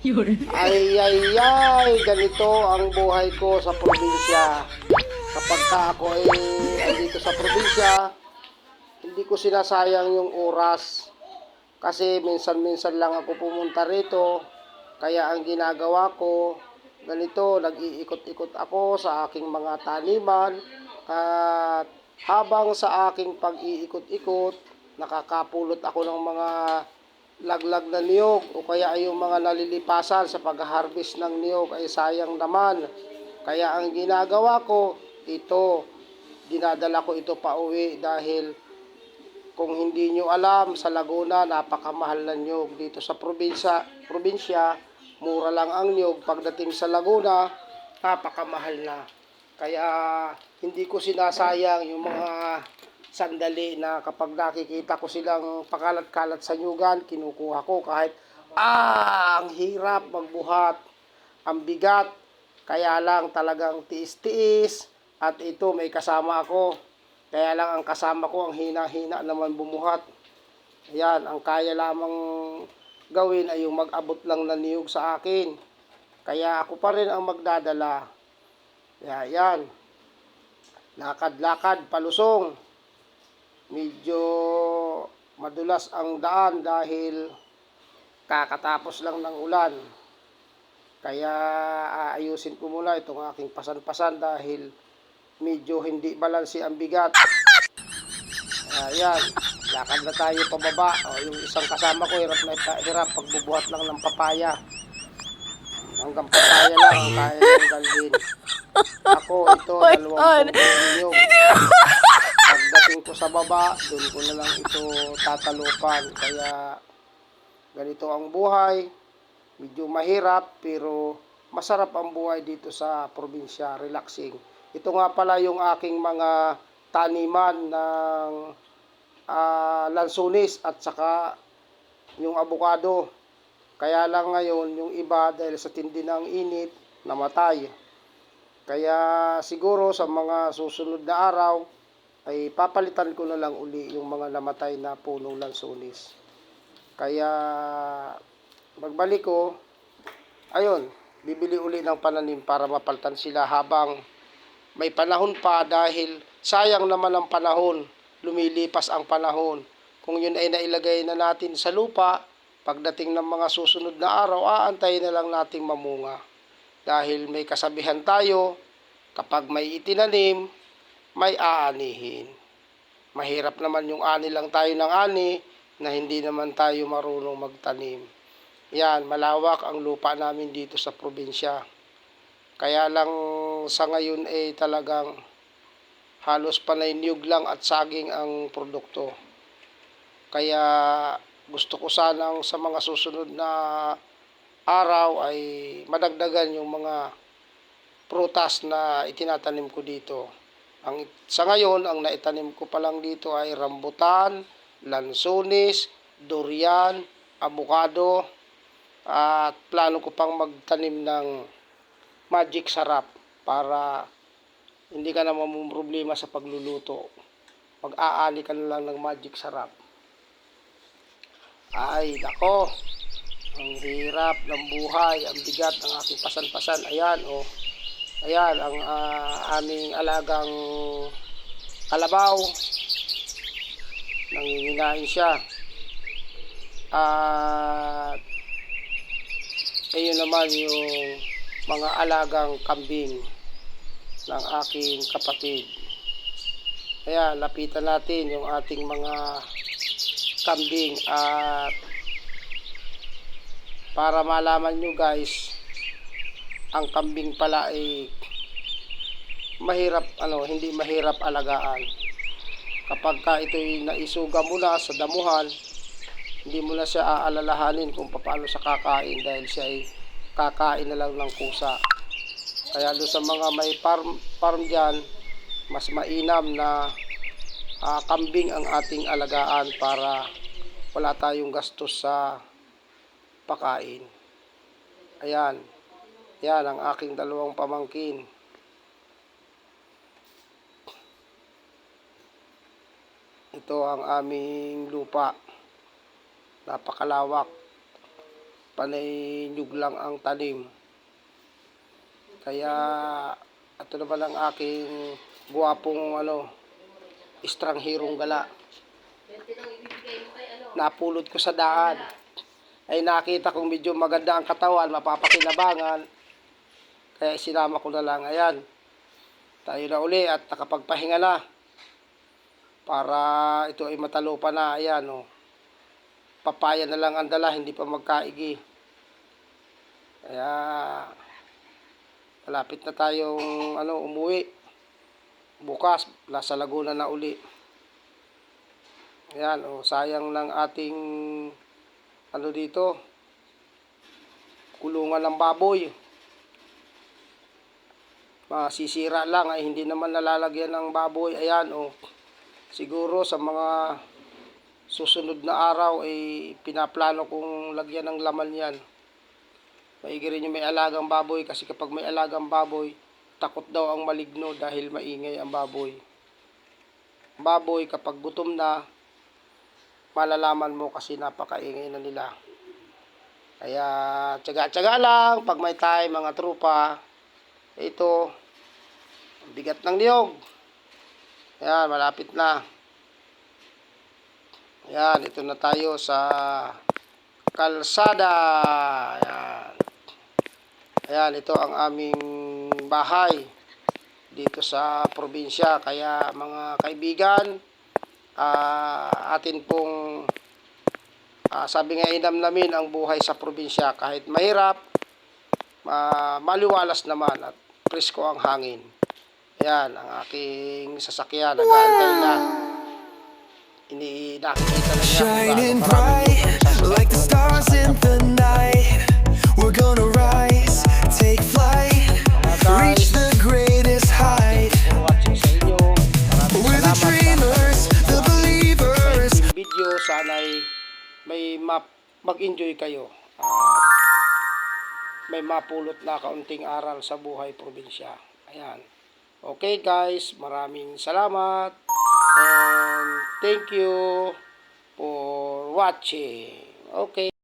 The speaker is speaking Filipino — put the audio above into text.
Ay, ay, ay, ganito ang buhay ko sa probinsya. Kapag ka ako ay andito sa probinsya, hindi ko sinasayang yung oras. Kasi minsan-minsan lang ako pumunta rito. Kaya ang ginagawa ko, ganito, nag-iikot-ikot ako sa aking mga taniman. At habang sa aking pag-iikot-ikot, nakakapulot ako ng mga laglag na niyog o kaya ay yung mga nalilipasan sa pag-harvest ng niyog ay sayang naman. Kaya ang ginagawa ko, ito, dinadala ko ito pa uwi dahil kung hindi nyo alam, sa Laguna, napakamahal na niyog. Dito sa probinsya, mura lang ang niyog. Pagdating sa Laguna, napakamahal na. Kaya hindi ko sinasayang yung mga sandali na kapag nakikita ko silang pakalat-kalat sa nyugan, kinukuha ko kahit ang hirap magbuhat, ang bigat, kaya lang talagang tiis-tiis at ito may kasama ako. Kaya lang ang kasama ko ang hina-hina naman bumuhat. Ayan, ang kaya lamang gawin ay yung mag-abot lang ng niyog sa akin. Kaya ako pa rin ang magdadala. Yan, lakad-lakad, palusong. Medyo madulas ang daan dahil kakatapos lang ng ulan. Kaya aayusin ko muna itong aking pasan-pasan dahil medyo hindi balanse ang bigat. Ayan, lakad na tayo pababa. Yung isang kasama ko, hirap na hirap pagbubuhat lang ng papaya. Hanggang papaya lang ang kaya niyang dalhin. Ako, ito, Oh my 20 God. niyog. Pagdating ko sa baba, doon ko na lang ito tatalupan. Kaya ganito ang buhay. Medyo mahirap pero masarap ang buhay dito sa probinsya, relaxing. Ito nga pala yung aking mga taniman ng lansunis at saka yung abukado. Kaya lang ngayon yung iba dahil sa tindi ng init, namatay. Kaya siguro sa mga susunod na araw ay papalitan ko na lang uli yung mga namatay na punong lansunis. Kaya magbalik ko, ayun, bibili uli ng pananim para mapalitan sila habang may panahon pa dahil sayang naman ang panahon, lumilipas ang panahon. Kung yun ay nailagay na natin sa lupa, pagdating ng mga susunod na araw, aantayin na lang nating mamunga. Dahil may kasabihan tayo, kapag may itinanim, may aanihin. Mahirap naman yung ani lang tayo ng ani na hindi naman tayo marunong magtanim. Yan, malawak ang lupa namin dito sa probinsya. Kaya lang sa ngayon ay talagang halos panay niyog lang at saging ang produkto. Kaya gusto ko sanang sa mga susunod na araw ay madagdagan yung mga prutas na itinatanim ko dito. Sa ngayon, ang naitanim ko pa lang dito ay rambutan, lansones, durian, abukado, at plano ko pang magtanim ng magic sarap para hindi ka na problema sa pagluluto. Mag-aani ka na lang ng magic sarap. Ay, nako, ang hirap ng buhay, ang bigat ng aking pasan-pasan. Ayan, oh. Ayan, ang aming alagang kalabaw. Nanginginain siya. At ayun naman yung mga alagang kambing ng aking kapatid. Ayan, lapitan natin yung ating mga kambing at para malaman nyo guys, ang kambing pala ay mahirap, hindi mahirap alagaan. Kapag ka ito'y naisuga mo na sa damuhan, hindi mo na siya aalalahanin kung paano siya kakain dahil siya ay kakain na lang ng kusa. Kaya doon sa mga may farm dyan, mas mainam na kambing ang ating alagaan para wala tayong gastos sa pakain. Ayan. Yan ang aking dalawang pamangkin. Ito ang aming lupa. Napakalawak. panay nyug lang ang tanim. Kaya ito naman ang aking guwapong estranghirong gala. Napulot ko sa daan. Ay nakita kong medyo maganda ang katawan, mapapakinabangan. Kaya sinama ko na lang. Ayan. Tayo na uli at nakapagpahinga na. Para ito ay matalo pa na. Ayan o. Papaya na lang ang dala, hindi pa magkaigi. Kaya malapit na tayong umuwi. Bukas, nasa Laguna na uli. Ayan o. Sayang ng ating dito, kulungan ng baboy. Masisira lang ay hindi naman nalalagyan ng baboy. Ayan o. Siguro sa mga susunod na araw ay pinaplano kong lagyan ng laman yan. Maigi rin yung may alagang baboy kasi kapag may alagang baboy, takot daw ang maligno dahil maingay ang baboy. Baboy kapag gutom na, malalaman mo kasi napakaingay na nila. Kaya tiyaga-tiyaga lang pag may time mga trupa. Ito, bigat ng niyog. Ayan, malapit na. Ayan, ito na tayo sa kalsada. Ayan. Ayan, ito ang aming bahay dito sa probinsya. Kaya mga kaibigan, atin pong sabi nga inamnamin ang buhay sa probinsya. Kahit mahirap, maliwalas naman at presko ang hangin. Ayan, ang aking sasakyan, nag-aantay na. Nakikita na niya. Shining bright like the stars in the night. We're gonna rise, take flight, reach the greatest height. Watching sa inyo. We're the dreamers, the believers. Video, sana'y may mag-enjoy kayo. May mapulot na kaunting aral sa buhay probinsya. Ayan. Okay guys, maraming salamat. And thank you for watching. Okay.